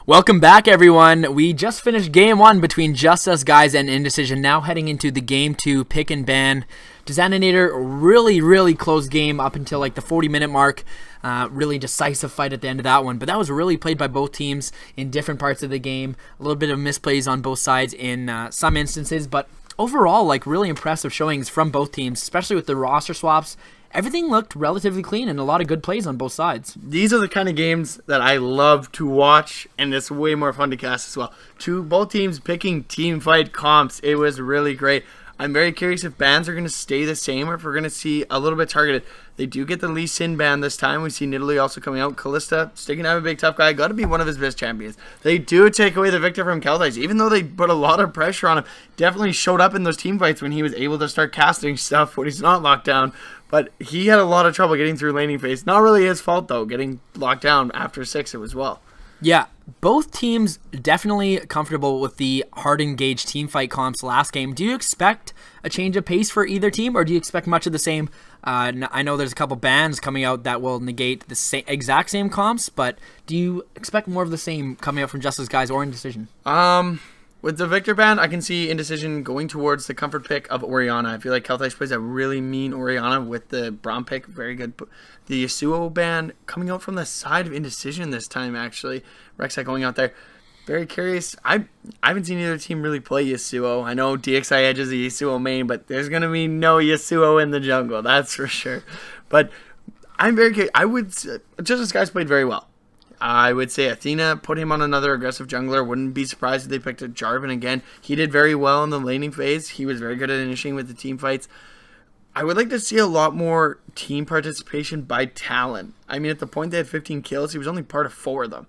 Welcome back, everyone. We just finished Game 1 between Just Us Guys and Indecision. Now heading into the Game 2 pick and ban. Desaninator, really close game up until like the 40-minute mark. Really decisive fight at the end of that one. But that was really played by both teams in different parts of the game. A little bit of misplays on both sides in some instances. But overall, like really impressive showings from both teams, especially with the roster swaps. Everything looked relatively clean and a lot of good plays on both sides. These are the kind of games that I love to watch, and it's way more fun to cast as well. Both teams picking team fight comps, it was really great. I'm very curious if bans are going to stay the same or if we're going to see a little bit targeted. They do get the Lee Sin ban this time. We see Nidalee also coming out. Callista sticking out a big tough guy. Got to be one of his best champions. They do take away the victor from Keltice. Even though they put a lot of pressure on him, definitely showed up in those team fights when he was able to start casting stuff when he's not locked down. But he had a lot of trouble getting through laning phase. Not really his fault, though, getting locked down after 6 as well. Yeah, both teams definitely comfortable with the hard engaged team fight comps last game. Do you expect a change of pace for either team, or do you expect much of the same? I know there's a couple bans coming out that will negate the exact same comps, but do you expect more of the same coming out from Just Us Guys or Indecision? With the Victor ban, I can see Indecision going towards the comfort pick of Orianna. I feel like Keltice plays a really mean Orianna with the Braum pick. Very good. The Yasuo ban coming out from the side of Indecision this time, actually. Rek'Sai going out there. Very curious. I haven't seen either team really play Yasuo. I know DXI Edge is a Yasuo main, but there's going to be no Yasuo in the jungle. That's for sure. But I'm very curious. Just Us Guys played very well. I would say Athena put him on another aggressive jungler. Wouldn't be surprised if they picked a Jarvan again. He did very well in the laning phase. He was very good at initiating with the team fights. I would like to see a lot more team participation by Talon. I mean, at the point they had 15 kills, he was only part of 4 of them.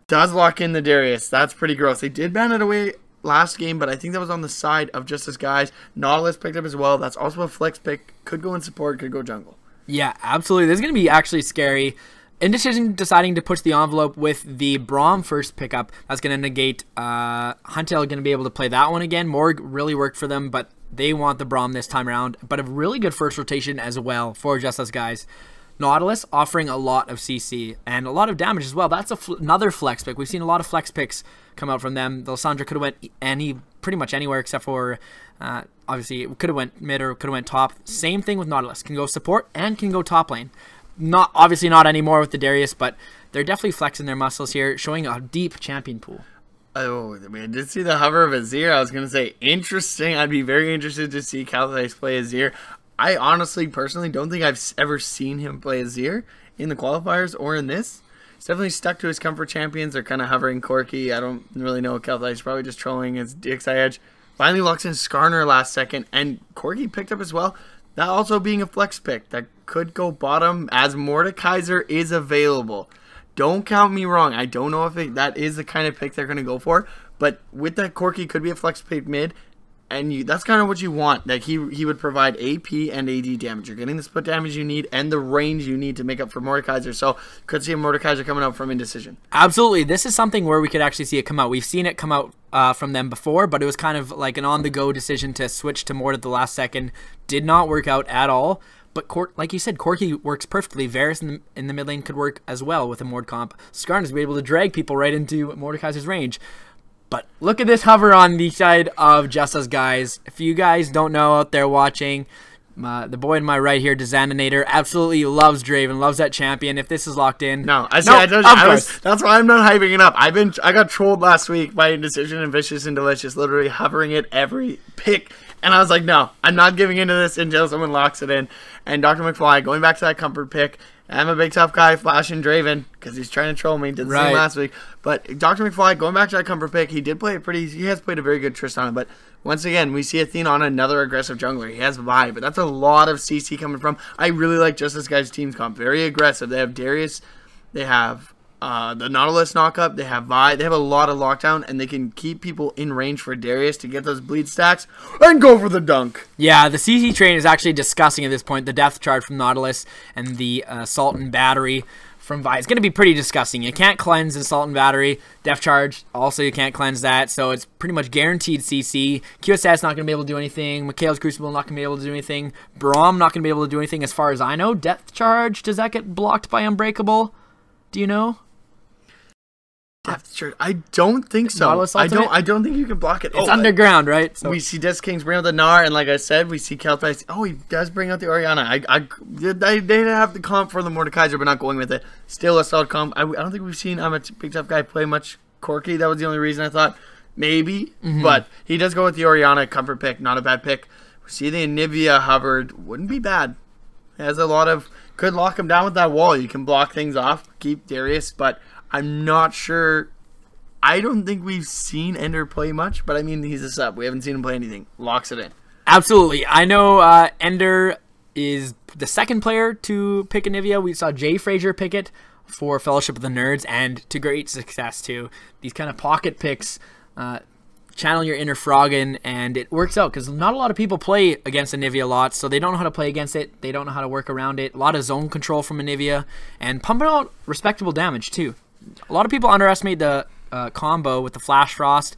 Does lock in the Darius. That's pretty gross. They did ban it away last game, but I think that was on the side of Just Us Guys. Nautilus picked up as well. That's also a flex pick. Could go in support, could go jungle. Yeah, absolutely. This is going to be actually scary. Indecision deciding to push the envelope with the Braum first pickup. That's going to negate Huntel going to be able to play that one again. Morg really worked for them, but they want the Braum this time around. But a really good first rotation as well for Just Us Guys. Nautilus offering a lot of CC and a lot of damage as well. That's another flex pick. We've seen a lot of flex picks come out from them. The Lissandra could have went pretty much anywhere except for obviously it could have went mid or could have went top. Same thing with Nautilus. Can go support and can go top lane. Obviously not anymore with the Darius, but they're definitely flexing their muscles here, showing a deep champion pool. Oh, I mean, I did see the hover of Azir. I was going to say, interesting. I'd be very interested to see Keltice play Azir. I honestly, personally, don't think I've ever seen him play Azir in the qualifiers or in this. He's definitely stuck to his comfort champions. They're kind of hovering Corki. I don't really know Keltice. Probably just trolling his DXI Edge. Finally locks in Skarner last second, and Corki picked up as well. That also being a flex pick that could go bottom as Mordekaiser is available. Don't count me wrong. I don't know if that is the kind of pick they're going to go for. But with that, Corki could be a flex pick mid. And that's kind of what you want. That he would provide AP and AD damage. You're getting the split damage you need and the range you need to make up for Mordekaiser. So could see a Mordekaiser coming out from Indecision. Absolutely. This is something where we could actually see it come out. We've seen it come out from them before, but it was kind of like an on-the-go decision to switch to Mord at the last second. Did not work out at all. But like you said, Corki works perfectly. Varus in the mid lane could work as well with a Mord comp. Skarner's be able to drag people right into Mordekaiser's range. But look at this hover on the side of Just Us Guys. If you guys don't know out there watching, the boy in my right here, Desaninator, absolutely loves Draven, loves that champion. If this is locked in, that's why I'm not hyping it up. I got trolled last week by Indecision and Vicious and Delicious, literally hovering it every pick. And I was like, no, I'm not giving into this until someone locks it in. And Dr. McFly, going back to that comfort pick, I'm a big tough guy flashing Draven because he's trying to troll me. Did the same last week. But Dr. McFly, going back to that comfort pick, he has played a very good Tristana. But once again, we see Athena on another aggressive jungler. He has Vi, but that's a lot of CC coming from. I really like Just Us Guys' team comp. Very aggressive. They have Darius. They have the Nautilus knockup. They have Vi. They have a lot of lockdown, and they can keep people in range for Darius to get those bleed stacks and go for the dunk. Yeah, the CC train is actually disgusting at this point. The death charge from Nautilus and the Assault and Battery from Vi. It's going to be pretty disgusting. You can't cleanse Assault and Battery. Death charge, also you can't cleanse that, so it's pretty much guaranteed CC. QSS not going to be able to do anything. Mikhail's Crucible not going to be able to do anything. Braum not going to be able to do anything as far as I know. Death charge, does that get blocked by Unbreakable? Do you know? Sure. I don't think so. Nautilus Ultimate? I don't think you can block it. It's underground, right? So we see Disc Kings bring out the Gnar, and like I said, we see Kelthais. Oh, he does bring out the Orianna. I did have the comp for the Mordekaiser, but not going with it. Still a solid comp. I don't think we've seen I'm a big tough guy play much Corki. That was the only reason I thought maybe. But he does go with the Orianna comfort pick. Not a bad pick. We see the Anivia hovered. Wouldn't be bad. Has a lot of... Could lock him down with that wall. You can block things off. Keep Darius, but I'm not sure... I don't think we've seen Ender play much, but I mean, he's a sub. We haven't seen him play anything. Locks it in. Absolutely. I know Ender is the second player to pick Anivia. We saw Jay Frazier pick it for Fellowship of the Nerds, and to great success, too. These kind of pocket picks... channel your inner Froggen, and it works out because not a lot of people play against Anivia a lot, so they don't know how to play against it. They don't know how to work around it. A lot of zone control from Anivia, and pumping out respectable damage too. A lot of people underestimate the combo with the Flash Frost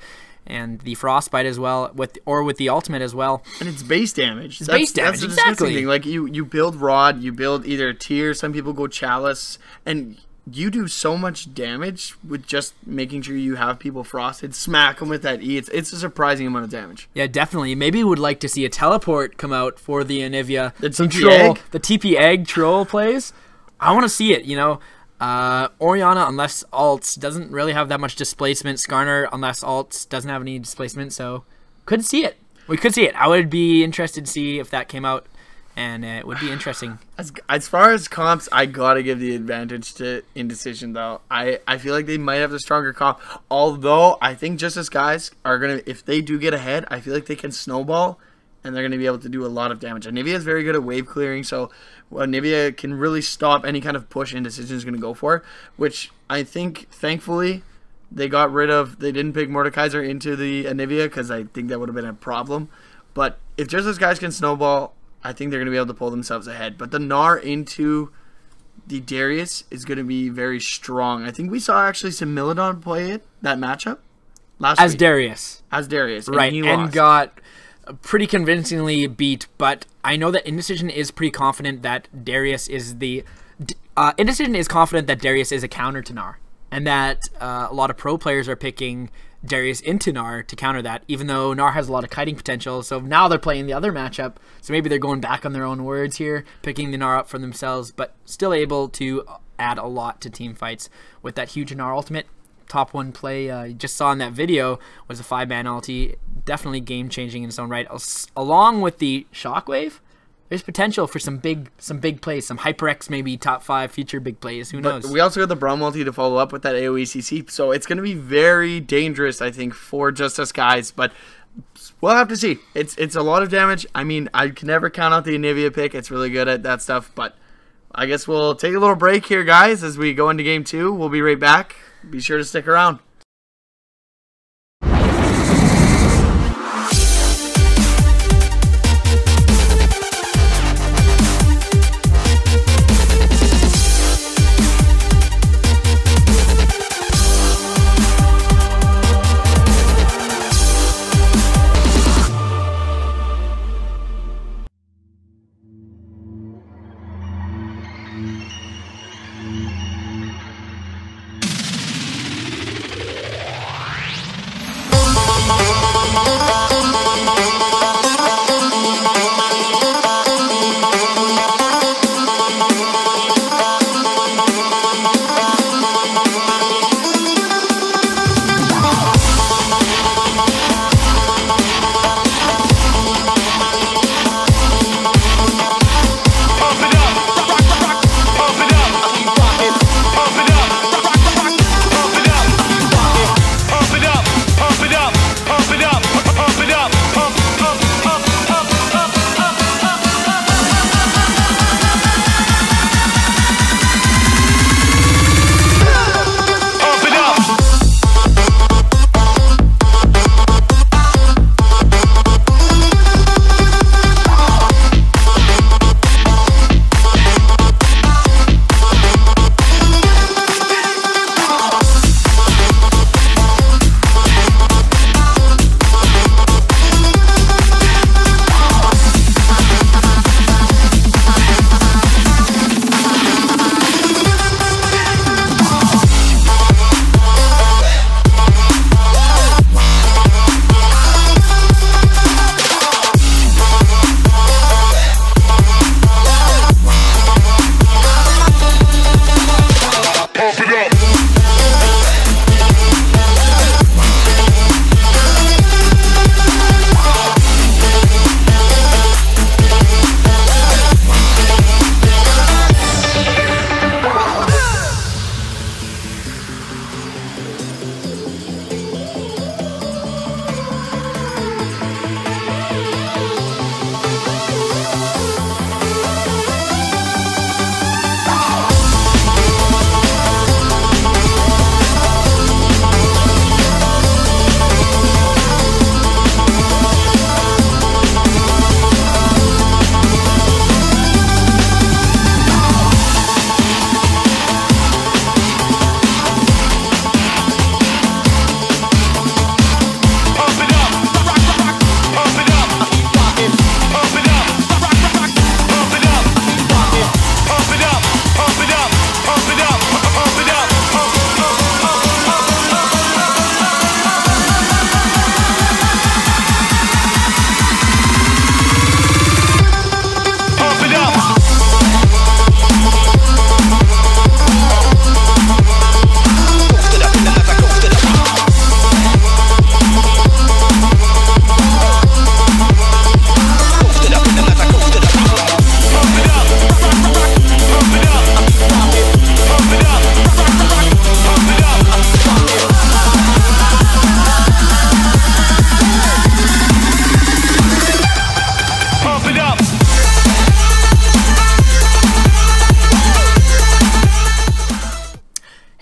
and the Frostbite as well, with the ultimate as well. And it's base damage. It's base damage, that's exactly. Thing. Like you build Rod, you build either Tier. Some people go Chalice, and you do so much damage with just making sure you have people frosted. Smack them with that E. It's a surprising amount of damage. Yeah, definitely. Maybe would like to see a teleport come out for the Anivia. The TP egg? The TP egg troll plays. I want to see it, you know. Orianna, unless alts, doesn't really have that much displacement. Skarner, unless alts, doesn't have any displacement, so could see it. We could see it. I would be interested to see if that came out. And it would be interesting. As far as comps, I gotta give the advantage to Indecision, though. I feel like they might have the stronger comp. Although, I think Justice guys are going to, if they do get ahead, I feel like they can snowball, and they're going to be able to do a lot of damage. Anivia is very good at wave clearing, so Anivia can really stop any kind of push Indecision is going to go for, which I think, thankfully, they got rid of, they didn't pick Mordekaiser into the Anivia, because I think that would have been a problem. But if Justice guys can snowball, I think they're going to be able to pull themselves ahead. But the Gnar into the Darius is going to be very strong. I think we saw actually Similidon play it, that matchup, last week. Darius. As Darius. Right, and he and lost. got pretty convincingly beat. But I know that Indecision is pretty confident that Darius is the... Indecision is confident that Darius is a counter to Gnar. And that a lot of pro players are picking Darius into Gnar to counter that, even though Gnar has a lot of kiting potential. So now they're playing the other matchup. So maybe they're going back on their own words here, picking the Gnar up for themselves, but still able to add a lot to team fights with that huge Gnar ultimate. Top one play you just saw in that video was a 5-man ulti. Definitely game-changing in its own right. Along with the Shockwave, there's potential for some big plays, some HyperX maybe top 5 future big plays. Who knows? But we also got the Braum multi to follow up with that AoE CC, so it's going to be very dangerous, I think, for Justice guys. But we'll have to see. It's a lot of damage. I mean, I can never count out the Anivia pick. It's really good at that stuff. But I guess we'll take a little break here, guys, as we go into Game 2. We'll be right back. Be sure to stick around.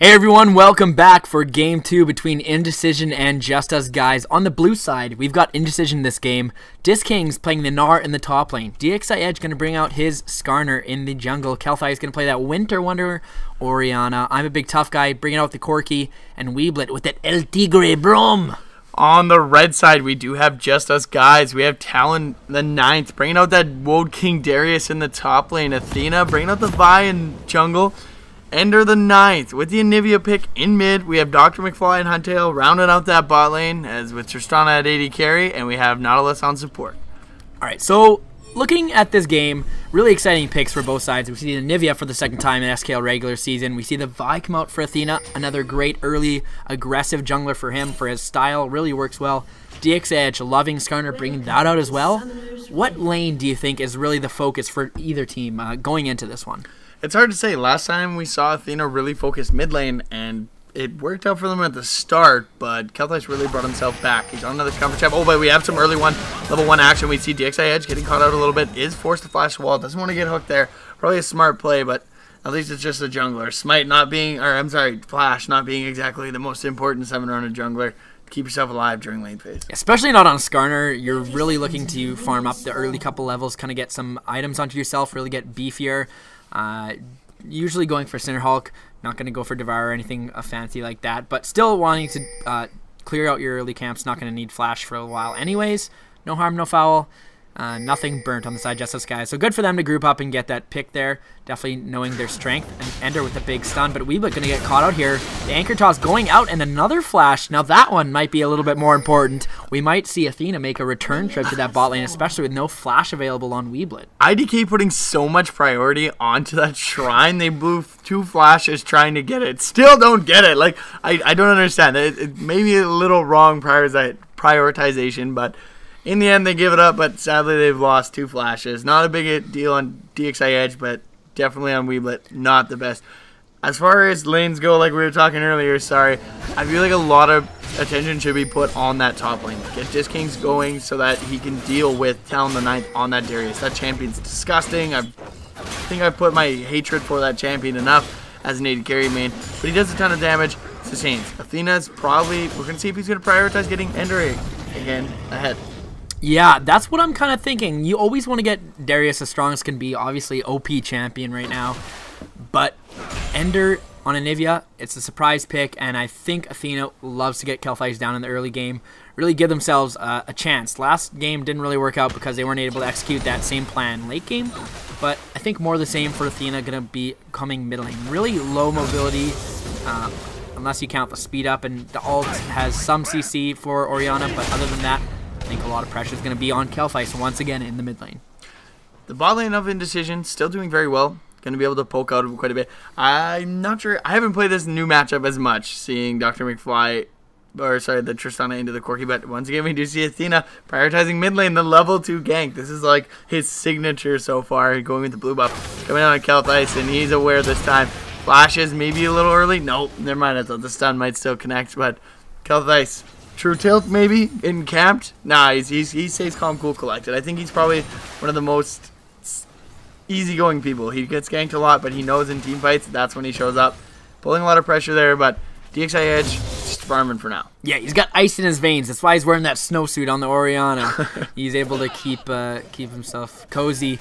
Hey everyone, welcome back for Game 2 between Indecision and Just Us Guys. On the blue side, we've got Indecision this game. King's playing the Gnar in the top lane. DXI Edge going to bring out his Skarner in the jungle. Kelthai is going to play that Winter Wonder Orianna. I'm a big tough guy, bringing out the Corki, and Weeblet with that El Tigre Brom. On the red side, we do have Just Us Guys. We have Talon the 9th, bringing out that Woad King Darius in the top lane. Athena bringing out the Vi in jungle. Ender the 9th with the Anivia pick in mid. We have Dr. McFly and Huntail rounding out that bot lane, as with Tristana at AD carry, and we have Nautilus on support. Alright, so looking at this game, really exciting picks for both sides. We see the Anivia for the second time in SKL regular season. We see the Vi come out for Athena, another great early aggressive jungler for him, for his style, really works well. DX Edge loving Skarner, bringing that out as well. What lane do you think is really the focus for either team going into this one? It's hard to say. Last time we saw Athena really focus mid lane, and it worked out for them at the start, but Kelthai's really brought himself back. He's on another comfort tab. Oh, but we have some early level 1 action. We see DXI Edge getting caught out a little bit, is forced to flash the wall, doesn't want to get hooked there. Probably a smart play, but at least it's just a jungler. Smite not being, or I'm sorry, Flash not being exactly the most important 7-round jungler. Keep yourself alive during lane phase. Especially not on Skarner. You're really looking to farm up the early couple levels, kind of get some items onto yourself, really get beefier. Usually going for Center Hulk, not going to go for Devour or anything fancy like that, but still wanting to clear out your early camps. Not going to need Flash for a while anyways. No harm, no foul. Nothing burnt on the side, just us guys. So good for them to group up and get that pick there. Definitely knowing their strength. And Ender with the big stun, but Weeblet going to get caught out here. The anchor toss going out and another flash. Now that one might be a little bit more important. We might see Athena make a return trip to that bot lane, especially with no flash available on Weeblet. IDK putting so much priority onto that shrine. They blew 2 flashes trying to get it. Still don't get it. Like, I don't understand. It may be a little wrong prioritization, but in the end, they give it up, but sadly they've lost 2 flashes. Not a big deal on DXI Edge, but definitely on Weeblet, not the best. As far as lanes go, like we were talking earlier, I feel like a lot of attention should be put on that top lane. Get King's going so that he can deal with Talon the 9th on that Darius. That champion's disgusting. I think I've put my hatred for that champion enough as an AD carry main, but he does a ton of damage, sustains. Athena's probably, we're going to see if he's going to prioritize getting Ender again ahead. Yeah, that's what I'm kind of thinking. You always want to get Darius as strong as can be. Obviously, OP champion right now. But Ender on Anivia, it's a surprise pick, and I think Athena loves to get Kelthais down in the early game. Really give themselves a chance. Last game didn't really work out because they weren't able to execute that same plan late game. But I think more of the same for Athena, going to be coming mid lane. Really low mobility, unless you count the speed up, and the ult has some CC for Orianna, but other than that, I think a lot of pressure is going to be on Kelthais once again in the mid lane. The bot lane of Indecision still doing very well. Going to be able to poke out quite a bit. I'm not sure. I haven't played this new matchup as much, seeing Dr. McFly, or sorry, the Tristana into the Corki. But once again, we do see Athena prioritizing mid lane, the level 2 gank. This is like his signature so far, going with the blue buff. Coming out on Kelthais, and he's aware this time. Flashes maybe a little early. Nope, never mind. I thought the stun might still connect, but Kelthais. True tilt maybe encamped. Nah, he stays calm, cool, collected. I think he's probably one of the most easygoing people. He gets ganked a lot, but he knows in team fights that's when he shows up. Pulling a lot of pressure there, but DXI Edge just farming for now. Yeah, he's got ice in his veins. That's why he's wearing that snowsuit on the Orianna. He's able to keep himself cozy.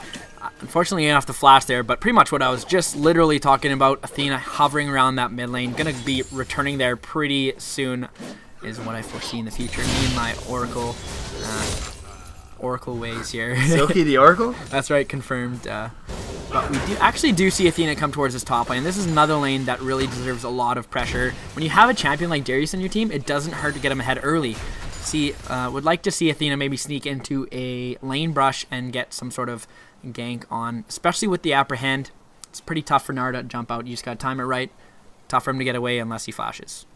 Unfortunately, he didn't have to flash there, but pretty much what I was just literally talking about. Athena hovering around that mid lane, gonna be returning there pretty soon, is what I foresee in the future. Me and my Oracle ways here. Silky the Oracle? That's right, confirmed. But we actually do see Athena come towards this top lane. This is another lane that really deserves a lot of pressure. When you have a champion like Darius on your team, it doesn't hurt to get him ahead early. Would like to see Athena maybe sneak into a lane brush and get some sort of gank on, especially with the apprehend. It's pretty tough for Gnar to jump out. You just got to time it right. Tough for him to get away unless he flashes.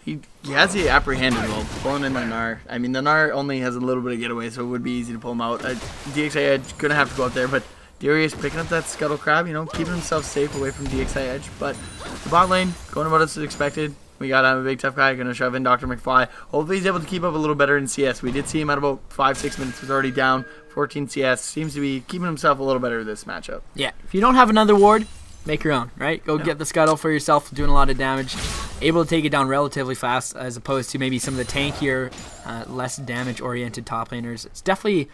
He has the apprehended well, pulling in the Gnar. I mean, the Gnar only has a little bit of getaway, so it would be easy to pull him out. DXI Edge gonna have to go out there, but Darius picking up that Scuttle Crab, you know, keeping himself safe away from DXI Edge. But the bot lane, going about as expected. We got a big tough guy, gonna shove in Dr. McFly. Hopefully he's able to keep up a little better in CS. We did see him at about 5-6 minutes, was already down 14 CS. Seems to be keeping himself a little better this matchup. Yeah, if you don't have another ward, make your own, right? Go get the scuttle for yourself, doing a lot of damage. Able to take it down relatively fast as opposed to maybe some of the tankier, less damage-oriented top laners. It's definitely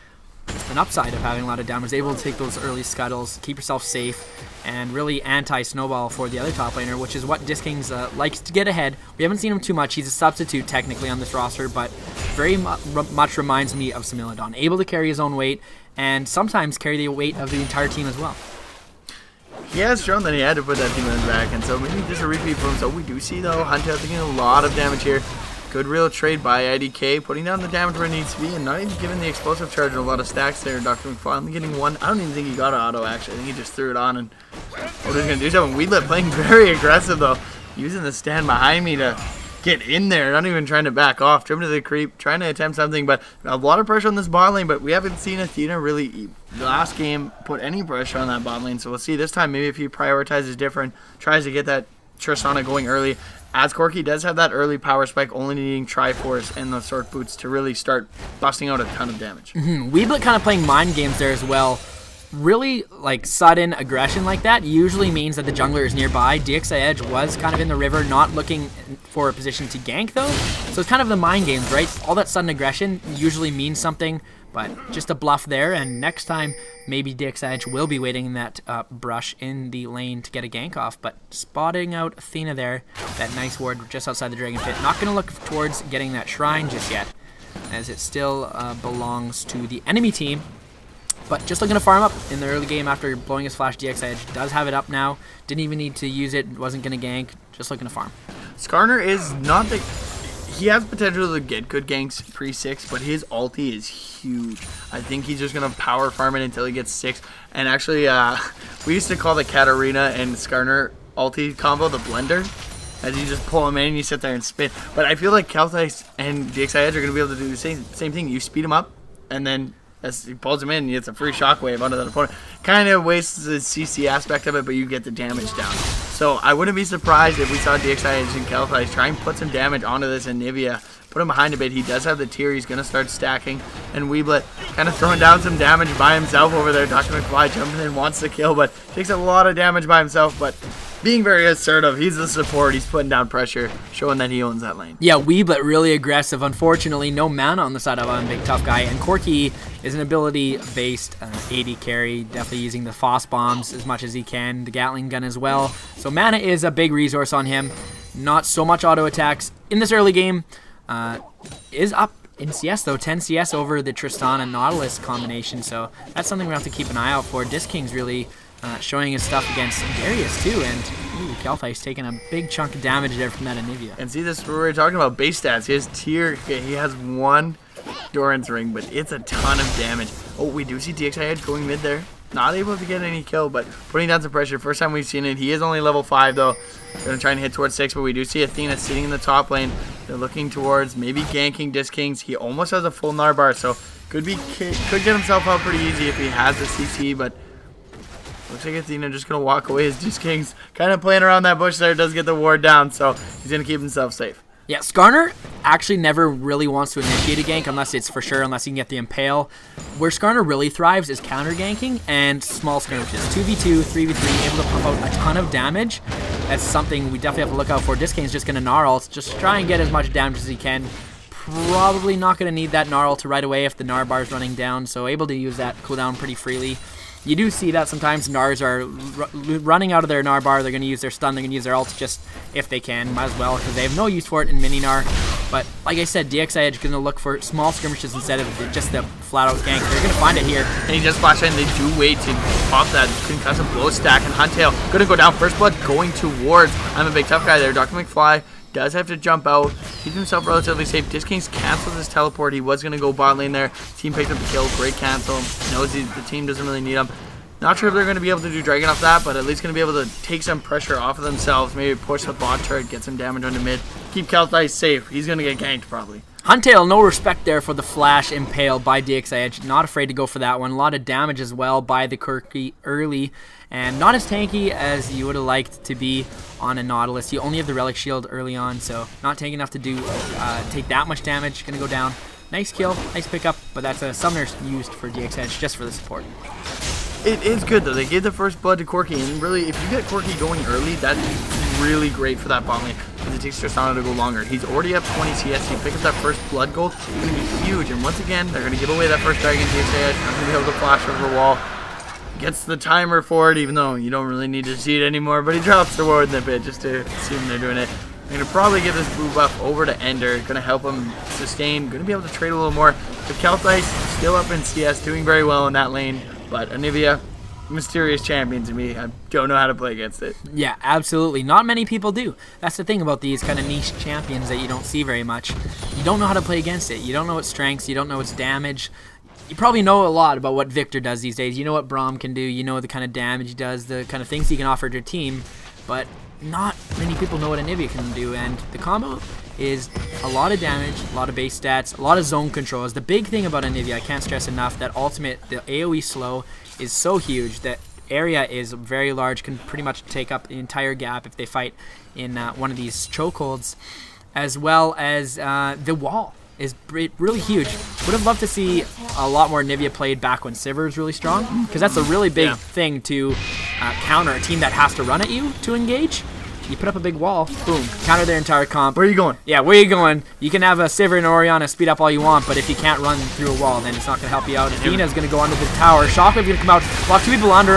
an upside of having a lot of damage. Able to take those early scuttles, keep yourself safe, and really anti-snowball for the other top laner, which is what Discings likes to get ahead. We haven't seen him too much. He's a substitute technically on this roster, but very much reminds me of Similodon. Able to carry his own weight, and sometimes carry the weight of the entire team as well. He has shown that he had to put that team on his back, and so maybe just a repeat for him. So we do see, though, Huntail taking a lot of damage here. Good real trade by IDK, putting down the damage where it needs to be, and not even giving the explosive charge a lot of stacks there. Dr. McFly only getting one. I don't even think he got an auto, actually. I think he just threw it on, and we're just going to do something. Weedlet playing very aggressive, though, using the stand behind me to get in there, not even trying to back off, tripping to the creep, trying to attempt something, but a lot of pressure on this bot lane, but we haven't seen Athena really, last game, put any pressure on that bot lane, so we'll see this time maybe if he prioritizes different, tries to get that Tristana going early, as Corki does have that early power spike, only needing Triforce and the Sword Boots to really start busting out a ton of damage. Weeblet kind of playing mind games there as well. Really, like, sudden aggression like that usually means that the jungler is nearby. DXI Edge was kind of in the river, not looking for a position to gank, though. So it's kind of the mind games, right? All that sudden aggression usually means something, but just a bluff there. And next time, maybe DXI Edge will be waiting in that brush in the lane to get a gank off. But spotting out Athena there, that nice ward just outside the Dragon Pit. Not going to look towards getting that shrine just yet, as it still belongs to the enemy team. But just looking to farm up in the early game after blowing his flash. DXI Edge does have it up now. Didn't even need to use it. Wasn't going to gank. Just looking to farm. Skarner is not the... He has potential to get good ganks pre-6, but his ulti is huge. I think he's just going to power farm it until he gets 6. And actually, we used to call the Katarina and Skarner ulti combo the blender. As you just pull him in and you sit there and spin. But I feel like Kalthais and DXI Edge are going to be able to do the same thing. You speed him up, and then as he pulls him in, it's a free shockwave onto that opponent. Kind of wastes the CC aspect of it, but you get the damage down. So I wouldn't be surprised if we saw DXI Edge and Kalthais try and put some damage onto this Anivia. Put him behind a bit. He does have the tier. He's going to start stacking. And Weeblet kind of throwing down some damage by himself over there. Dr. McFly jumping in, wants to kill, but takes a lot of damage by himself. But being very assertive. He's the support. He's putting down pressure, showing that he owns that lane. Yeah, Weeblet really aggressive. Unfortunately, no mana on the side of a big tough guy. And Corki is an ability-based AD carry, definitely using the Foss bombs as much as he can, the Gatling gun as well. So mana is a big resource on him. Not so much auto attacks in this early game. Is up in CS though, 10 CS over the Tristan and Nautilus combination, so that's something we have to keep an eye out for. Discing's really showing his stuff against Darius too, and Kalthais taking a big chunk of damage there from that Anivia. And see, this we're talking about base stats. His tier, he has one Doran's ring, but it's a ton of damage. Oh, we do see DXI Edge going mid there. Not able to get any kill, but putting down some pressure. First time we've seen it. He is only level 5 though. Gonna try and hit towards 6, but we do see Athena sitting in the top lane. They're looking towards maybe ganking Discings. He almost has a full Narbar, so could get himself out pretty easy if he has the CC, but looks like Athena just gonna walk away as Discings kind of playing around that bush there. Does get the ward down, so he's gonna keep himself safe. Yeah, Skarner actually never really wants to initiate a gank unless it's for sure, unless he can get the Impale. Where Skarner really thrives is counter ganking and small skirmishes. 2v2, 3v3, able to pump out a ton of damage. That's something we definitely have to look out for. Discing's just going to Gnar ult, just try and get as much damage as he can. Probably not going to need that Gnar ult right away if the Gnar bar is running down, so able to use that cooldown pretty freely. You do see that sometimes Gnars are running out of their Gnar bar. They're going to use their stun. They're going to use their ult just if they can. Might as well, because they have no use for it in mini Gnar. But like I said, DXI Edge is going to look for small skirmishes instead of just the flat-out gank. They're going to find it here. And he just flashed in. They do wait to pop that concussive blow stack. And Huntail going to go down. First blood going towards. I'm a big tough guy there. Dr. McFly does have to jump out. Keep himself relatively safe. Discings cancels his teleport. He was going to go bot lane there. Team picked up the kill. Great cancel. Knows the team doesn't really need him. Not sure if they're going to be able to do Dragon off that, but at least going to be able to take some pressure off of themselves. Maybe push the bot turret, get some damage on the mid. Keep Kalthais safe. He's going to get ganked probably. Huntail, no respect there for the flash Impale by DXI Edge. Not afraid to go for that one. A lot of damage as well by the Kirky early. And not as tanky as you would have liked to be on a Nautilus. You only have the Relic Shield early on, so not tanky enough to do take that much damage. Going to go down. Nice kill, nice pickup, but that's a summoner used for DXI Edge just for the support. It is good though. They gave the first blood to Corki, and really, if you get Corki going early, that's really great for that bot lane because it takes Tristana to go longer. He's already up 20 CS. You pick up that first blood gold, it's going to be huge. And once again, they're going to give away that first dragon. DXA Edge, not going to be able to flash over the wall. Gets the timer for it, even though you don't really need to see it anymore. But he drops the ward in the bit just to assume they're doing it. I'm going to probably give this blue buff over to Ender. Going to help him sustain. Going to be able to trade a little more. But Kelthais still up in CS, doing very well in that lane. But Anivia, mysterious champion to me. I don't know how to play against it. Yeah, absolutely. Not many people do. That's the thing about these kind of niche champions that you don't see very much. You don't know how to play against it. You don't know its strengths. You don't know its damage. You probably know a lot about what Victor does these days. You know what Braum can do. You know the kind of damage he does, the kind of things he can offer to your team. But not many people know what Anivia can do. And the combo is a lot of damage, a lot of base stats, a lot of zone controls. The big thing about Anivia, I can't stress enough, that ultimate, the AoE slow, is so huge that area is very large, can pretty much take up the entire gap if they fight in one of these chokeholds, as well as the wall is really huge. Would have loved to see a lot more Anivia played back when Sivir was really strong, because that's a really big thing to counter a team that has to run at you to engage. You put up a big wall, boom, counter their entire comp. Where are you going? Yeah, where are you going? You can have a Sivir and Orianna speed up all you want, but if you can't run through a wall, then it's not going to help you out. Athena's going to go under the tower. Shockwave going to come out, block two people under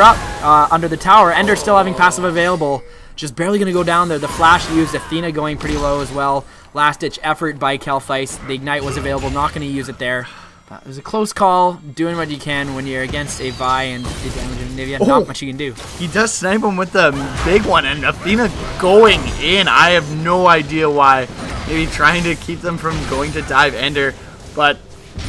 the tower. Ender still having passive available. Just barely going to go down there. The flash used, Athena going pretty low as well. Last-ditch effort by Kelthais. The Ignite was available, not going to use it there. But it was a close call, doing what you can when you're against a Vi and the damage of Anivia. Not much you can do. He does snipe him with the big one, and Athena going in. I have no idea why. Maybe trying to keep them from going to dive Ender, but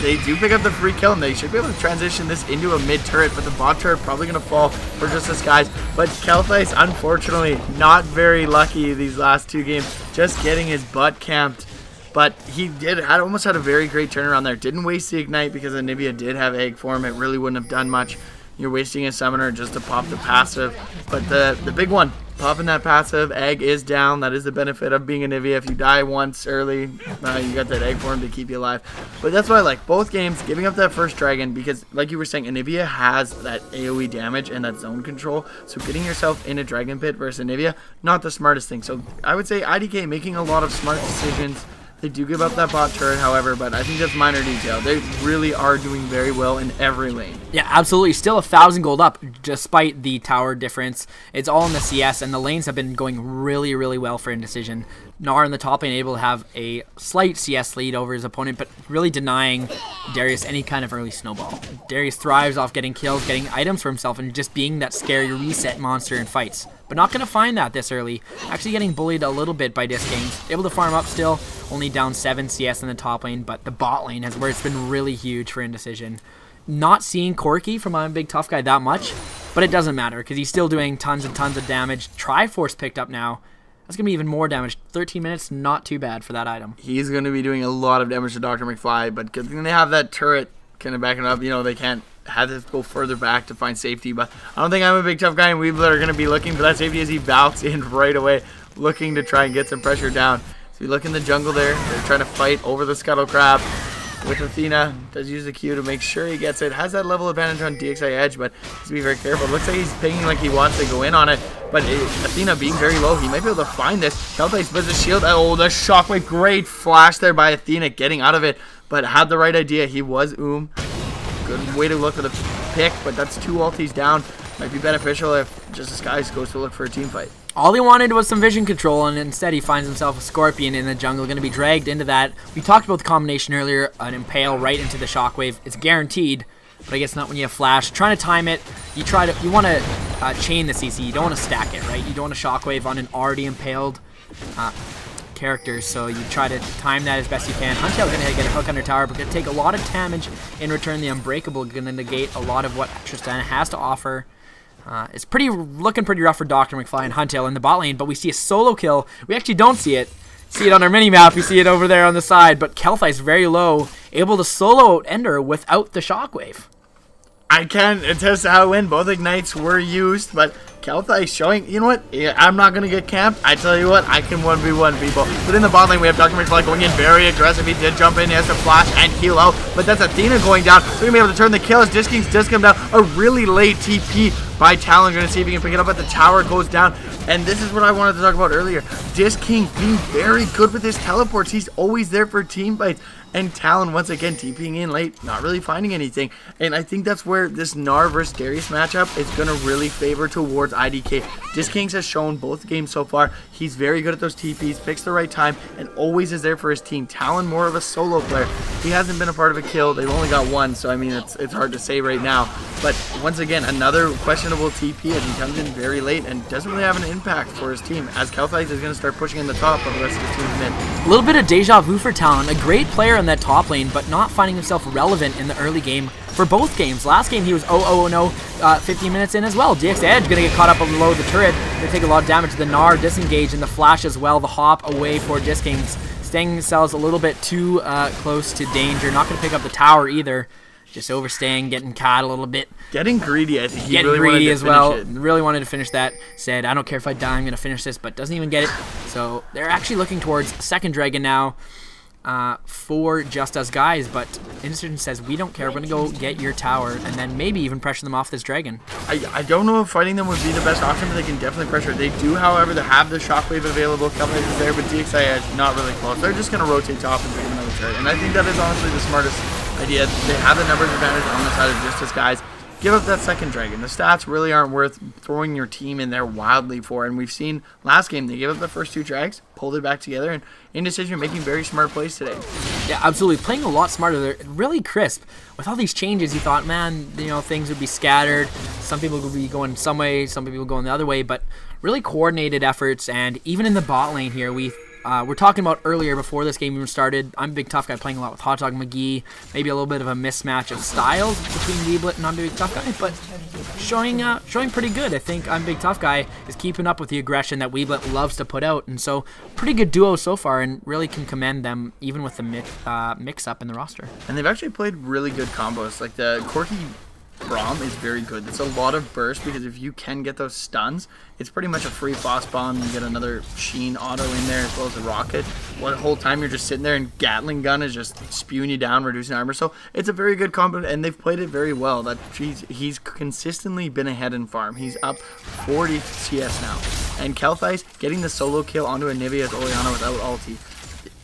they do pick up the free kill, and they should be able to transition this into a mid turret, but the bot turret probably going to fall for just this guys. But Kelthais, unfortunately, not very lucky these last two games, just getting his butt camped. But he almost had a very great turnaround there. Didn't waste the Ignite because Anivia did have Egg form. It really wouldn't have done much. You're wasting a summoner just to pop the passive. But the big one, popping that passive, Egg is down. That is the benefit of being Anivia. If you die once early, you got that Egg form to keep you alive. But that's why I like both games, giving up that first dragon, because like you were saying, Anivia has that AoE damage and that zone control. So getting yourself in a dragon pit versus Anivia, not the smartest thing. So I would say IDK making a lot of smart decisions. They do give up that bot turret, however, but I think that's minor detail. They really are doing very well in every lane. Yeah, absolutely. Still 1,000 gold up, despite the tower difference. It's all in the CS, and the lanes have been going really, really well for Indecision. Gnar in the top lane able to have a slight CS lead over his opponent, but really denying Darius any kind of early snowball. Darius thrives off getting kills, getting items for himself, and just being that scary reset monster in fights. But not going to find that this early. Actually getting bullied a little bit by Disgames. Able to farm up still, only down 7 CS in the top lane, but the bot lane is where it's been really huge for Indecision. Not seeing Corki from I'm a Big Tough Guy that much, but it doesn't matter because he's still doing tons and tons of damage. Triforce picked up now. That's going to be even more damage. 13 minutes, not too bad for that item. He's going to be doing a lot of damage to Dr. McFly, but good thing they have that turret kind of backing up. You know, they can't have to go further back to find safety, but I don't think I'm a Big Tough Guy and Weebler are going to be looking for that safety as he bouts in right away, looking to try and get some pressure down. So we look in the jungle there. They're trying to fight over the Scuttle Crab with Athena. Does use the Q to make sure he gets it. Has that level advantage on DXI Edge, but has to be very careful. Looks like he's pinging like he wants to go in on it, but Athena being very low, he might be able to find this. Kelthais splits the shield. Oh, the shockwave. Great flash there by Athena getting out of it, but had the right idea. He was Good way to look at the pick, but that's 2 ultis down. Might be beneficial if just this guy goes to look for a team fight. All he wanted was some vision control, and instead he finds himself a Scorpion in the jungle, going to be dragged into that. We talked about the combination earlier, an Impale right into the Shockwave. It's guaranteed, but I guess not when you have Flash. Trying to time it, you want to chain the CC. You don't want to stack it, right? You don't want a Shockwave on an already impaled characters, so you try to time that as best you can. Huntail's going to get a hook under tower, but going to take a lot of damage in return. The Unbreakable going to negate a lot of what Tristana has to offer. It's looking pretty rough for Dr. McFly and Huntail in the bot lane, but we see a solo kill. We actually don't see it. See it on our mini-map. You see it over there on the side, but Kelthais very low, able to solo out Ender without the Shockwave. I can attest to how it went. Both ignites were used, but Kelthai showing, you know what? Yeah, I'm not going to get camped. I tell you what, I can 1v1 people. But in the bot lane, we have Dr. McFly going in very aggressive. He did jump in. He has to flash and heal out. But that's Athena going down. They're going to be able to turn the kill as Disc Kings does come down. A really late TP by Talon. Going to see if he can pick it up, but the tower goes down. And this is what I wanted to talk about earlier. Disc King being very good with his teleports. He's always there for team fights. And Talon, once again, TPing in late, not really finding anything. And I think that's where this Gnar versus Darius matchup is going to really favor towards IDK. Disc Kings has shown both games so far. He's very good at those TPs, picks the right time, and always is there for his team. Talon, more of a solo player. He hasn't been a part of a kill. They've only got one, so I mean, it's hard to say right now. But once again, another questionable TP as he comes in very late and doesn't really have an impact for his team, as Kelthai is going to start pushing in the top of the rest of his team's mid. A little bit of deja vu for Talon. A great player in that top lane, but not finding himself relevant in the early game for both games. Last game, he was 0-0-0 15 minutes in as well. DX Edge going to get caught up below the turret. Going to take a lot of damage. The Gnar disengage and the flash as well. The hop away for Disc Kings. Staying themselves a little bit too close to danger. Not going to pick up the tower either. Just overstaying, getting caught a little bit. Getting greedy, I think. He getting really greedy as well. It. Really wanted to finish that. Said, I don't care if I die, I'm going to finish this, but doesn't even get it. So they're actually looking towards second dragon now for Just Us guys, but Indecision says, we don't care, we're going to go get your tower, and then maybe even pressure them off this dragon. I don't know if fighting them would be the best option, but they can definitely pressure. They do, however, they have the shockwave available. Kelthai is there, but DXI Edge not really close. They're just going to rotate top and pick another turret, and I think that is honestly the smartest idea. They have the numbers advantage on the side of Just Us guys. Give up that second dragon. The stats really aren't worth throwing your team in there wildly for. And we've seen last game, they gave up the first two drags, pulled it back together, and Indecision making very smart plays today. Yeah, absolutely. Playing a lot smarter. They're really crisp. With all these changes, you thought, man, you know, things would be scattered. Some people would be going some way, some people going the other way, but really coordinated efforts. And even in the bot lane here, we're talking about earlier before this game even started. I'm a Big Tough Guy playing a lot with Hot Dog McGee. Maybe a little bit of a mismatch of styles between Weeblet and I'm Big Tough Guy, but showing pretty good. I think I'm Big Tough Guy is keeping up with the aggression that Weeblet loves to put out, and so pretty good duo so far, and really can commend them even with the mix-up in the roster. And they've actually played really good combos. Like the Corki Braum is very good. It's a lot of burst because if you can get those stuns, it's pretty much a free frost bomb. You get another Sheen auto in there as well as a rocket. The whole time you're just sitting there and Gatling gun is just spewing you down, reducing armor. So it's a very good combo, and they've played it very well. That he's consistently been ahead in farm. He's up 40 CS now. And Kelthai's getting the solo kill onto a Nivea's Orianna without ulti.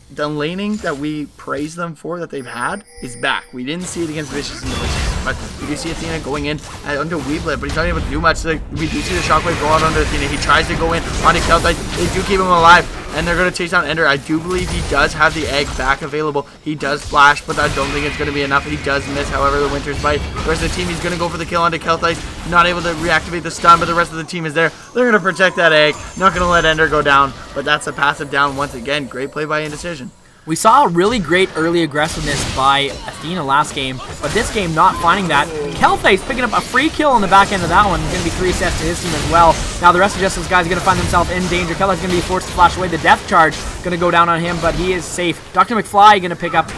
The laning that we praise them for that they've had is back. We didn't see it against Vicious and Delicious, but we do see Athena going in onto Weeblet, but he's not able to do much. So we do see the shockwave go out onto Athena. He tries to go in onto Kelthai. They do keep him alive, and they're going to chase down Ender. I do believe he does have the egg back available. He does flash, but I don't think it's going to be enough. He does miss, however, the Winter's Bite. The rest of the team, he's going to go for the kill onto Kelthai. Not able to reactivate the stun, but the rest of the team is there. They're going to protect that egg. Not going to let Ender go down, but that's a passive down once again. Great play by Indecision. We saw a really great early aggressiveness by Athena last game, but this game not finding that. Kelthai's picking up a free kill on the back end of that one. Going to be 3 assists to his team as well. Now the rest of Justice guys are going to find themselves in danger. Kelthai's going to be forced to flash away. The death charge going to go down on him, but he is safe. Dr. McFly going to pick up,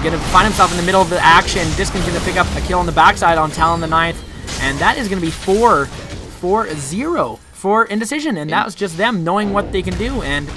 going to find himself in the middle of the action. Diskin's going to pick up a kill on the backside on Talon the 9th, and that is going to be 4-0 for Indecision, and that was just them knowing what they can do and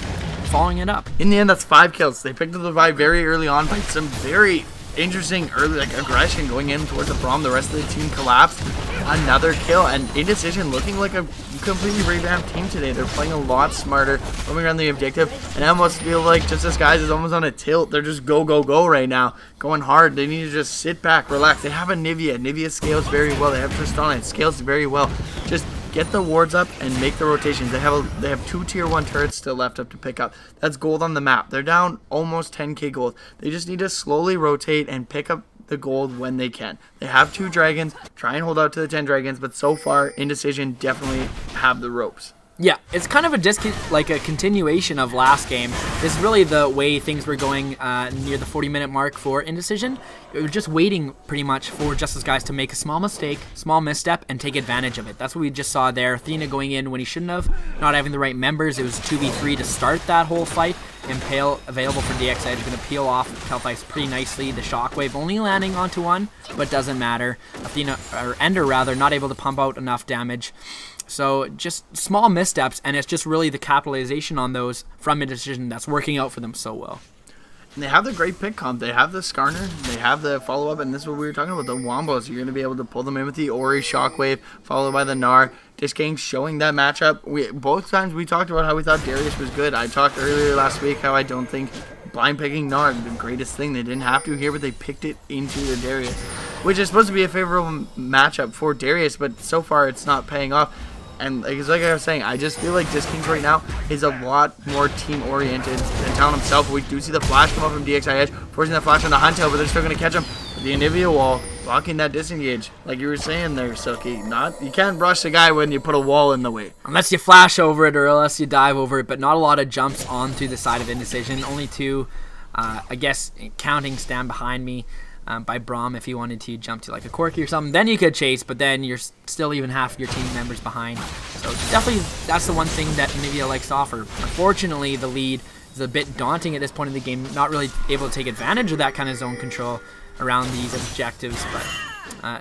following it up. In the end, that's 5 kills. They picked up the vibe very early on by some very interesting early aggression going in towards the Braum. The rest of the team collapsed. Another kill, and Indecision looking like a completely revamped team today. They're playing a lot smarter, roaming around the objective, and I almost feel like Just Us guys is almost on a tilt. They're just go, go, go right now, going hard. They need to just sit back, relax. They have a Nivea. Nivea scales very well. They have Tristana. It scales very well. Just get the wards up and make the rotations. They have 2 tier 1 turrets still left up to pick up. That's gold on the map. They're down almost 10k gold. They just need to slowly rotate and pick up the gold when they can. They have 2 dragons. Try and hold out to the 10 dragons, but so far Indecision definitely have the ropes. Yeah, it's kind of like a continuation of last game. This is really the way things were going near the 40-minute mark for Indecision. We were just waiting pretty much for Justice Guys to make a small mistake, small misstep, and take advantage of it. That's what we just saw there. Athena going in when he shouldn't have, not having the right members. It was 2v3 to start that whole fight. Impale available for DXI is going to peel off Kelthais pretty nicely. The Shockwave only landing onto one, but doesn't matter. Athena, or Ender rather, not able to pump out enough damage. So just small missteps, and it's just really the capitalization on those from Indecision that's working out for them so well. And they have the great pick comp. They have the Skarner, they have the follow-up, and this is what we were talking about, the Wombos. You're going to be able to pull them in with the Ori Shockwave, followed by the Gnar. Disking showing that matchup. Both times we talked about how we thought Darius was good. I talked earlier last week how I don't think blind picking Gnar the greatest thing. They didn't have to here, but they picked it into the Darius, which is supposed to be a favorable matchup for Darius, but so far it's not paying off. And like I was saying, I just feel like Disking right now is a lot more team-oriented than Talon himself. We do see the flash come up from DXI Edge, forcing that flash on the Huntail, but they're still going to catch him. The Anivia wall, blocking that disengage. Like you were saying there, Silky. You can't rush the guy when you put a wall in the way. Unless you flash over it or unless you dive over it, but not a lot of jumps onto the side of Indecision. Only two, I guess, counting stand behind me. By Braum, if you wanted to jump to like a Corki or something, then you could chase, but then you're still even half your team members behind. So definitely that's the one thing that Anivia likes to offer. Unfortunately, the lead is a bit daunting at this point in the game, not really able to take advantage of that kind of zone control around these objectives, but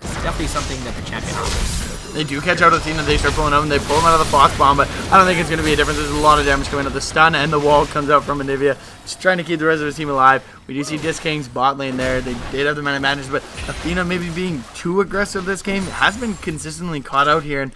it's definitely something that the champion offers. They do catch out Athena, they start pulling him, they pull him out of the Fox Bomb, but I don't think it's going to be a difference. There's a lot of damage coming out. The stun and the wall comes out from Anivia, just trying to keep the rest of his team alive. We do see Disking's bot lane there. They did have the man advantage, but Athena maybe being too aggressive this game has been consistently caught out here, and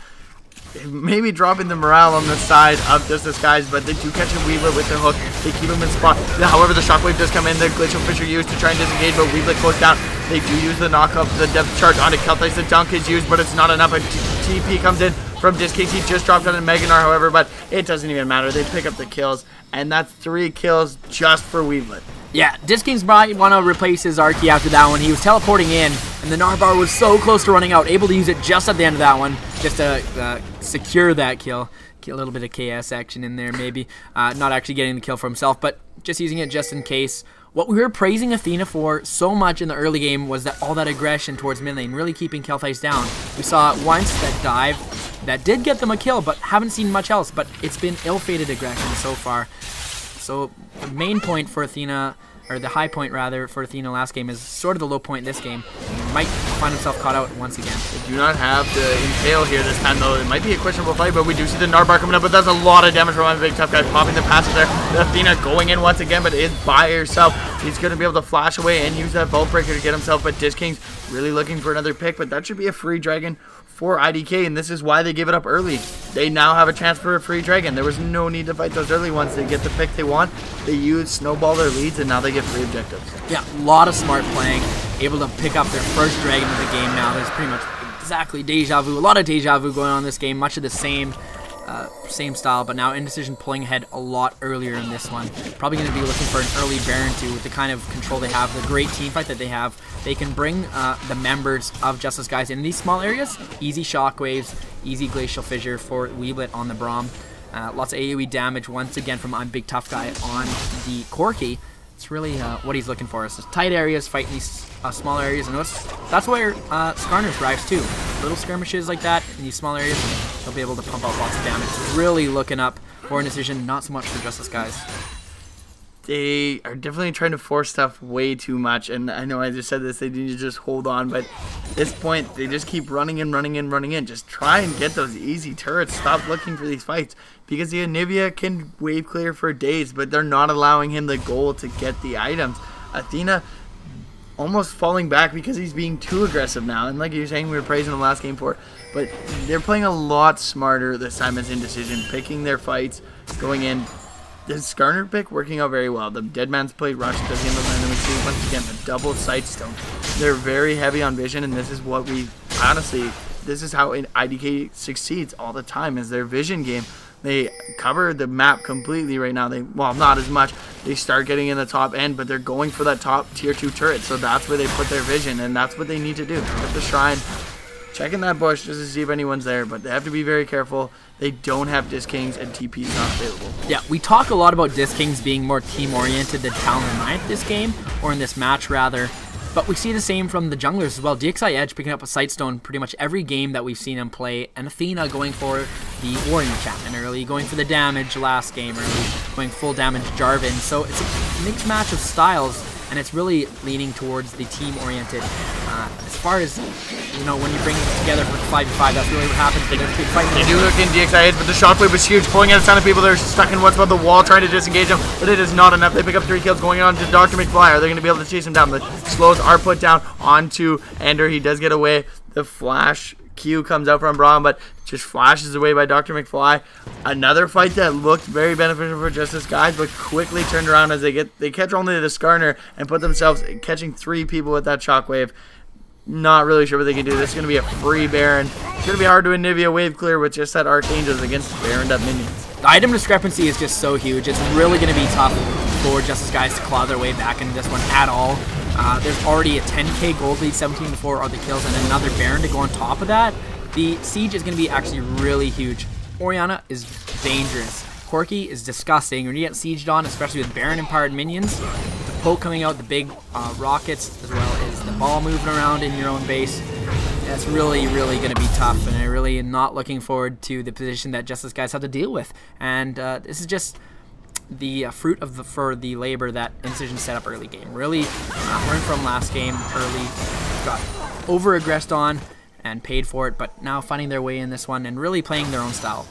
maybe dropping the morale on the side of Justice Guys, but they do catch a Weeblet with their hook. They keep him in spot. However, the Shockwave does come in. The Glacial Fisher used to try and disengage, but Weeblet goes down. They do use the knock-up, the depth charge onto Kelthais. The dunk is used, but it's not enough. A TP comes in from Disking. He just dropped on a Meganar, however, but it doesn't even matter. They pick up the kills, and that's 3 kills just for Weeblet. Yeah, Disking's might want to replace his Archie after that one. He was teleporting in, and the Narbar was so close to running out, able to use it just at the end of that one, just to secure that kill. Get a little bit of KS action in there, maybe. Not actually getting the kill for himself, but just using it just in case. What we were praising Athena for so much in the early game was that all that aggression towards mid lane, really keeping Kelthais down. We saw once that dive that did get them a kill, but haven't seen much else. But it's been ill-fated aggression so far. So the main point for Athena, or the high point rather, for Athena last game is sort of the low point this game. He might find himself caught out once again. They do not have the Impale here this time though. It might be a questionable fight, but we do see the Narbar coming up, but that's a lot of damage from my big tough guy, popping the passive there. The Athena going in once again, but is by herself. He's going to be able to flash away and use that Vault Breaker to get himself, but Disking's really looking for another pick, but that should be a free dragon for IDK, and this is why they give it up early. They now have a chance for a free dragon. There was no need to fight those early ones. They get the pick they want. They use snowball their leads, and now they get free objectives. Yeah, a lot of smart playing. Able to pick up their first dragon of the game now. There's pretty much exactly deja vu. A lot of deja vu going on in this game. Much of the same style, but now Indecision pulling ahead a lot earlier in this one. Probably going to be looking for an early Baron too, with the kind of control they have, the great team fight that they have. They can bring the members of Justice Guys in these small areas. Easy Shockwaves, easy Glacial Fissure for Weeblet on the Braum. Lots of AoE damage once again from I'm Big Tough Guy on the Corki. It's really what he's looking for. It's just tight areas, fighting these small areas, and that's where Skarner thrives too. Little skirmishes like that in these small areas, he'll be able to pump out lots of damage. So really looking up for Indecision, not so much for Justice Guys. They are definitely trying to force stuff way too much, and I know I just said this, they need to just hold on, but at this point, they just keep running in. Just try and get those easy turrets. Stop looking for these fights, because the Anivia can wave clear for days, but they're not allowing him the goal to get the items. Athena almost falling back because he's being too aggressive now, and like you were saying, we were praising him last game for it, but they're playing a lot smarter this time as Indecision, picking their fights, going in. The Skarner pick working out very well. The Deadman's Plate rush does handle, and then we see once again the double Sightstone. They're very heavy on vision, and this is what we honestly, this is how IDK succeeds all the time, is their vision game. They cover the map completely right now. Well, not as much. They start getting in the top end, but they're going for that top tier 2 turret. So that's where they put their vision, and that's what they need to do. Get the shrine, checking that bush just to see if anyone's there, but they have to be very careful. They don't have Disc Kings, and TP is not available. Yeah, we talk a lot about Disc Kings being more team-oriented than Talon and Ninth this game, or in this match rather. But we see the same from the junglers as well. DXI Edge picking up a Sightstone pretty much every game that we've seen him play, and Athena going for the Warrior Chapman early, going for the damage last game early, going full damage Jarvan. So it's a mixed match of styles, and it's really leaning towards the team-oriented. As far as, you know, when you bring it together for 5v5, that's really what happens. They do look in DXI Edge, but the shockwave was huge, pulling out a ton of people. They're stuck in what's about the wall, trying to disengage them, but it is not enough. They pick up 3 kills, going on to Dr. McFly. Are they going to be able to chase him down? The slows are put down onto Ender. He does get away. The flash Q comes out from Braum, but just flashes away by Dr. McFly. Another fight that looked very beneficial for Justice Guys, but quickly turned around as they catch only the Skarner and put themselves catching 3 people with that shockwave. Not really sure what they can do. This is going to be a free Baron. It's going to be hard to Anivia wave clear with just that Archangels against Baroned up minions. The item discrepancy is just so huge. It's really going to be tough for Justice Guys to claw their way back into this one at all. There's already a 10k gold lead, 17-4 are the kills, and another Baron to go on top of that. The siege is going to be actually really huge. Orianna is dangerous. Corki is disgusting. When you get sieged on, especially with Baron-empowered minions, with the poke coming out, the big rockets, as well as the ball moving around in your own base, that's really, really going to be tough, and I really am not looking forward to the position that Justice Guys have to deal with. And this is just the fruit of for the labor that Indecision set up early game. Really learned from last game early, got over-aggressed on and paid for it, but now finding their way in this one and really playing their own style.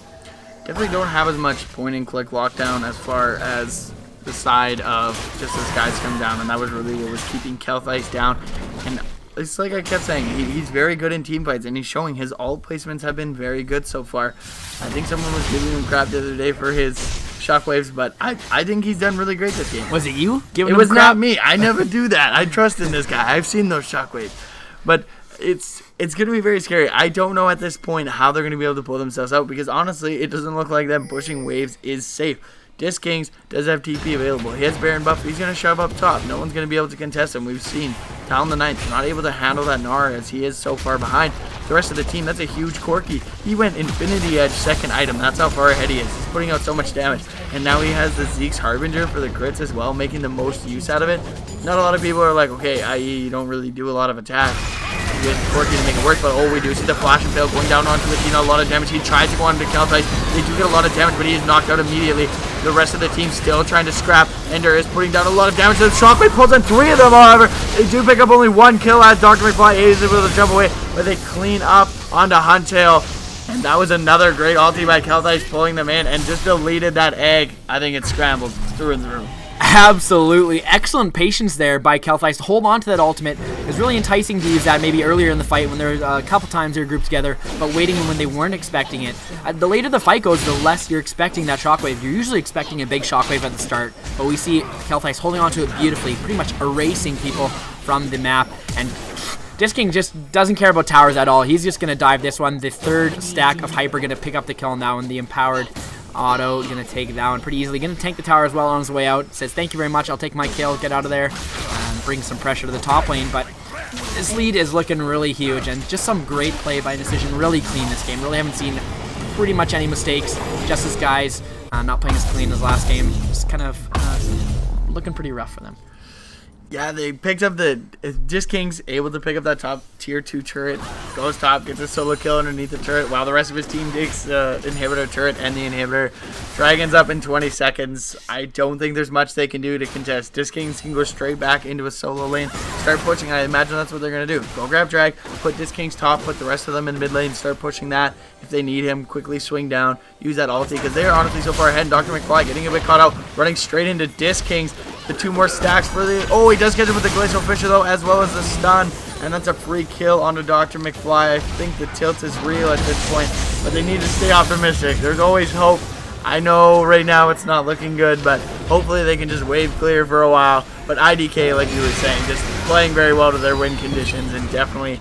Definitely don't have as much point-and-click lockdown as far as the side of Justice Guys come down, and that was really what was keeping Kelthice down. And it's like I kept saying, he's very good in team fights, and he's showing his ult placements have been very good so far. I think someone was giving him crap the other day for his shockwaves, but I think he's done really great this game. Was it you giving him crap? It was crap? not me. I never do that. I trust in this guy. I've seen those shockwaves. But it's going to be very scary. I don't know at this point how they're going to be able to pull themselves out, because honestly, it doesn't look like them pushing waves is safe. Disc Kings does have TP available. He has Baron buff. He's going to shove up top. No one's going to be able to contest him. We've seen Talon the Ninth not able to handle that Gnar as he is so far behind the rest of the team. That's a huge Corki. He went Infinity Edge second item. That's how far ahead he is. He's putting out so much damage. And now he has the Zeke's Harbinger for the crits as well, making the most use out of it. Not a lot of people are like, okay, i.e. you don't really do a lot of attacks with Corki to make it work, but all we do is see the flash and fail going down onto Athena, a lot of damage. He tries to go onto Kelthice. They do get a lot of damage, but he is knocked out immediately. The rest of the team still trying to scrap. Ender is putting down a lot of damage. The shockwave pulls on 3 of them, however. They do pick up only 1 kill as Dr. McFly is able to jump away, but they clean up onto Huntail. And that was another great ulti by Kelthice pulling them in and just deleted that egg. I think it's scrambled through and through. Absolutely. Excellent patience there by Kelthice to hold on to that ultimate. It was really enticing to use that maybe earlier in the fight when there were a couple times they were grouped together, but waiting when they weren't expecting it. The later the fight goes, the less you're expecting that shockwave. You're usually expecting a big shockwave at the start, but we see Kelthice holding on to it beautifully, pretty much erasing people from the map. And Disc King just doesn't care about towers at all. He's just going to dive this one. The third stack of Hyper going to pick up the kill on that one. The empowered Auto going to take that one pretty easily. Going to tank the tower as well on his way out. Says, thank you very much. I'll take my kill. Get out of there. And bring some pressure to the top lane. But this lead is looking really huge. And just some great play by Indecision. Really clean this game. Really haven't seen pretty much any mistakes. Justice Guys not playing as clean as last game. Just kind of looking pretty rough for them. Yeah, they picked up the Disc King's able to pick up that top tier 2 turret, goes top, gets a solo kill underneath the turret, while the rest of his team takes the inhibitor turret and the inhibitor. Dragon's up in 20 seconds. I don't think there's much they can do to contest. Disc Kings can go straight back into a solo lane, start pushing. I imagine that's what they're going to do. Go grab Drag, put Disc King's top, put the rest of them in mid lane, start pushing that. If they need him, quickly swing down, use that ulti, because they are honestly so far ahead. And Dr. McFly getting a bit caught out, running straight into Disc Kings. The 2 more stacks for the... Oh, he does catch him with the Glacial Fissure, though, as well as the stun. And that's a free kill onto Dr. McFly. I think the tilt is real at this point, but they need to stay optimistic. There's always hope. I know right now it's not looking good, but hopefully they can just wave clear for a while. But IDK, like you were saying, just playing very well to their win conditions, and definitely...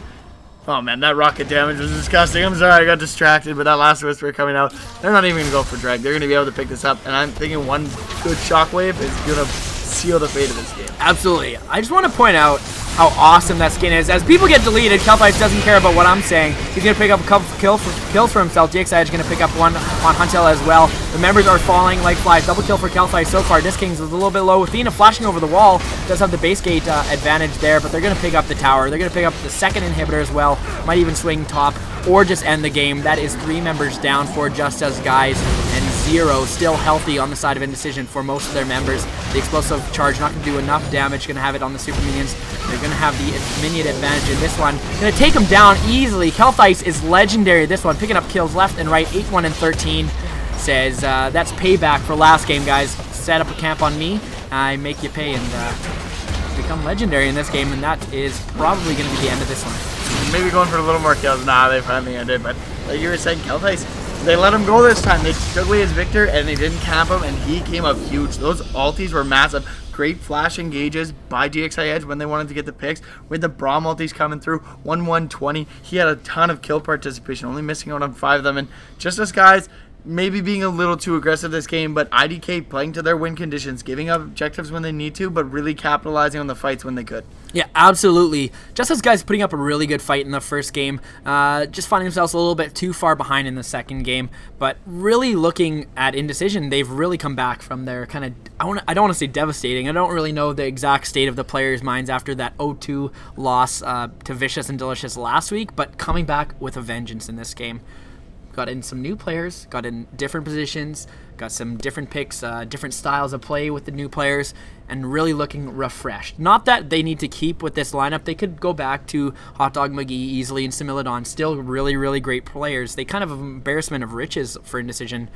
Oh man, that rocket damage was disgusting. I'm sorry I got distracted, but that last whisper coming out, they're not even going to go for drag. They're going to be able to pick this up, and I'm thinking one good shockwave is going to seal the fate of this game. Absolutely. I just want to point out how awesome that skin is. As people get deleted, Kelthice doesn't care about what I'm saying. He's going to pick up a couple kills for himself. DXI is going to pick up one on Huntel as well. The members are falling like flies. Double kill for Kelthice so far. Disc Kings is a little bit low. Athena flashing over the wall. Does have the base gate advantage there, but they're going to pick up the tower. They're going to pick up the second inhibitor as well. Might even swing top or just end the game. That is 3 members down for Just Us Guys, and 0 still healthy on the side of Indecision for most of their members. The explosive charge not going to do enough damage. Going to have it on the super minions. They're going to have the minion advantage in this one. Going to take him down easily. Kelthice is legendary this one, picking up kills left and right. 8-1 and 13. Says that's payback for last game, guys. Set up a camp on me. I make you pay and become legendary in this game, and that is probably going to be the end of this one. Maybe going for a little more kills. Nah, they finally ended. But like you were saying, Kelthice, they let him go this time. They took away his Victor, and they didn't camp him, and he came up huge. Those ultis were massive. Great flash engages by DXI Edge when they wanted to get the picks. With the Braum ultis coming through, 1-1-20. He had a ton of kill participation, only missing out on 5 of them. And Just Us Guys, maybe being a little too aggressive this game, but IDK playing to their win conditions, giving up objectives when they need to, but really capitalizing on the fights when they could. Yeah, absolutely. Just Us Guys putting up a really good fight in the first game, just finding themselves a little bit too far behind in the second game, but really looking at Indecision, they've really come back from their kind of, I don't want to say devastating, I don't really know the exact state of the players' minds after that 0-2 loss to Vicious and Delicious last week, but coming back with a vengeance in this game. Got in some new players, got in different positions, got some different picks, different styles of play with the new players, and really looking refreshed. Not that they need to keep with this lineup. They could go back to Hot Dog McGee easily and Similodon. Still really, really great players. They kind of an embarrassment of riches for Indecision,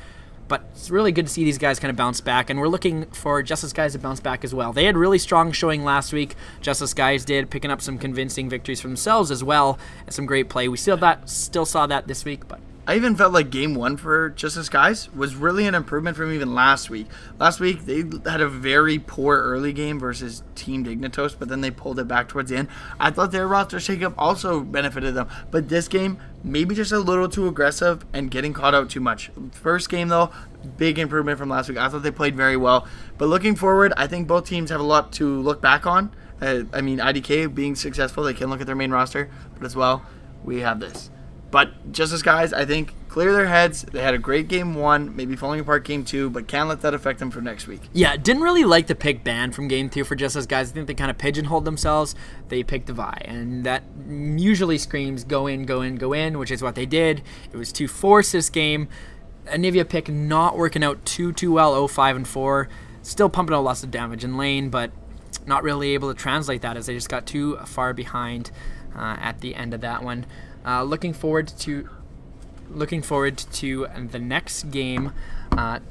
but it's really good to see these guys kind of bounce back, and we're looking for Just Us Guys to bounce back as well. They had really strong showing last week. Just Us Guys did, picking up some convincing victories for themselves as well, and some great play. We still saw that this week, but I even felt like game 1 for Just Us Guys was really an improvement from even last week. Last week, they had a very poor early game versus Team Dignitos, but then they pulled it back towards the end. I thought their roster shakeup also benefited them, but this game, maybe just a little too aggressive and getting caught out too much. First game, though, big improvement from last week. I thought they played very well. But looking forward, I think both teams have a lot to look back on. I mean, IDK being successful, they can look at their main roster, but as well, we have this. But Just Us Guys, I think, clear their heads. They had a great game 1, maybe falling apart game 2, but can't let that affect them for next week. Yeah, didn't really like the pick ban from game 2 for Just Us Guys. I think they kind of pigeonholed themselves. They picked the Vi, and that usually screams go in, go in, go in, which is what they did. It was too forced this game. Anivia pick not working out too well, 0-5 and 4. Still pumping out lots of damage in lane, but not really able to translate that as they just got too far behind at the end of that one. Looking forward to the next game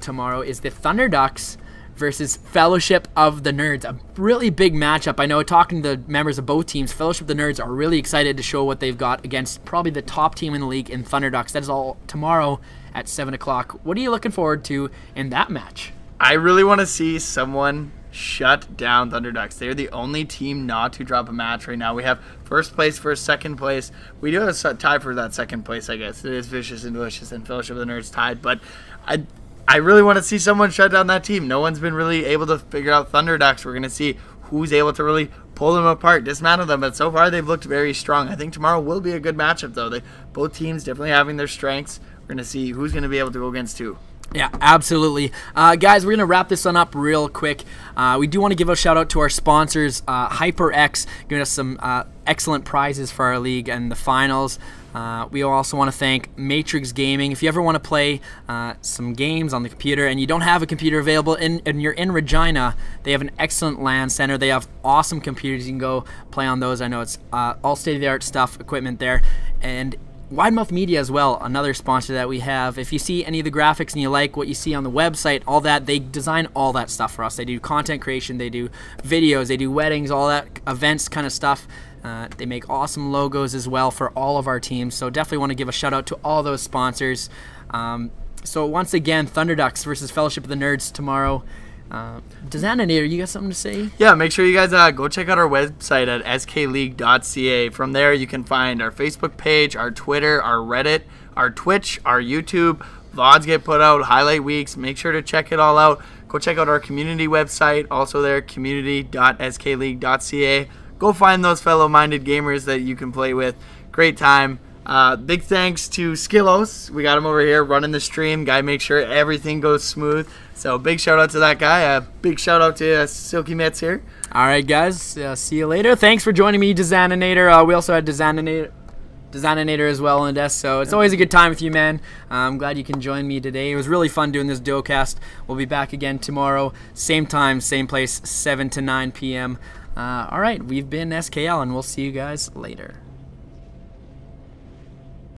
tomorrow is the Thunder Ducks versus Fellowship of the Nerds. A really big matchup. I know, talking to the members of both teams, Fellowship of the Nerds are really excited to show what they've got against probably the top team in the league in Thunder Ducks. That is all tomorrow at 7 o'clock. What are you looking forward to in that match? I really want to see someone shut down Thunder Ducks. They're the only team not to drop a match right now. We have first place versus second place. We do have a tie for that second place, I guess. It is Vicious and Delicious and Fellowship of the Nerds tied, but I really want to see someone shut down that team. No one's been really able to figure out Thunder Ducks. We're going to see who's able to really pull them apart, dismantle them, but so far they've looked very strong. I think tomorrow will be a good matchup, though. Both teams definitely having their strengths. We're going to see who's going to be able to go against who. Yeah, absolutely. Guys, we're going to wrap this one up real quick. We do want to give a shout out to our sponsors, HyperX, giving us some excellent prizes for our league and the finals. We also want to thank Matrix Gaming. If you ever want to play some games on the computer and you don't have a computer available and you're in Regina, they have an excellent LAN center. They have awesome computers. You can go play on those. I know it's all state-of-the-art stuff, equipment there. And Widemouth Media as well, another sponsor that we have. If you see any of the graphics and you like what you see on the website, all that, they design all that stuff for us. They do content creation, they do videos, they do weddings, all that events kind of stuff. They make awesome logos as well for all of our teams, so definitely want to give a shout out to all those sponsors. So once again, Thunder Ducks versus Fellowship of the Nerds tomorrow. Dezanator, you got something to say? Yeah, make sure you guys go check out our website at skleague.ca. From there, you can find our Facebook page, our Twitter, our Reddit, our Twitch, our YouTube. VODs get put out, highlight weeks. Make sure to check it all out. Go check out our community website, also there, community.skleague.ca. go find those fellow-minded gamers that you can play with. Great time. Big thanks to Skillos. We got him over here running the stream. Guy makes sure everything goes smooth. So big shout out to that guy. Big shout out to Silky Mitts here. All right, guys. See you later. Thanks for joining me, Dezaninator. We also had Dezaninator as well on the desk. So it's always a good time with you, man. I'm glad you can join me today. It was really fun doing this duocast. We'll be back again tomorrow. Same time, same place, 7 to 9 p.m. All right. We've been SKL, and we'll see you guys later.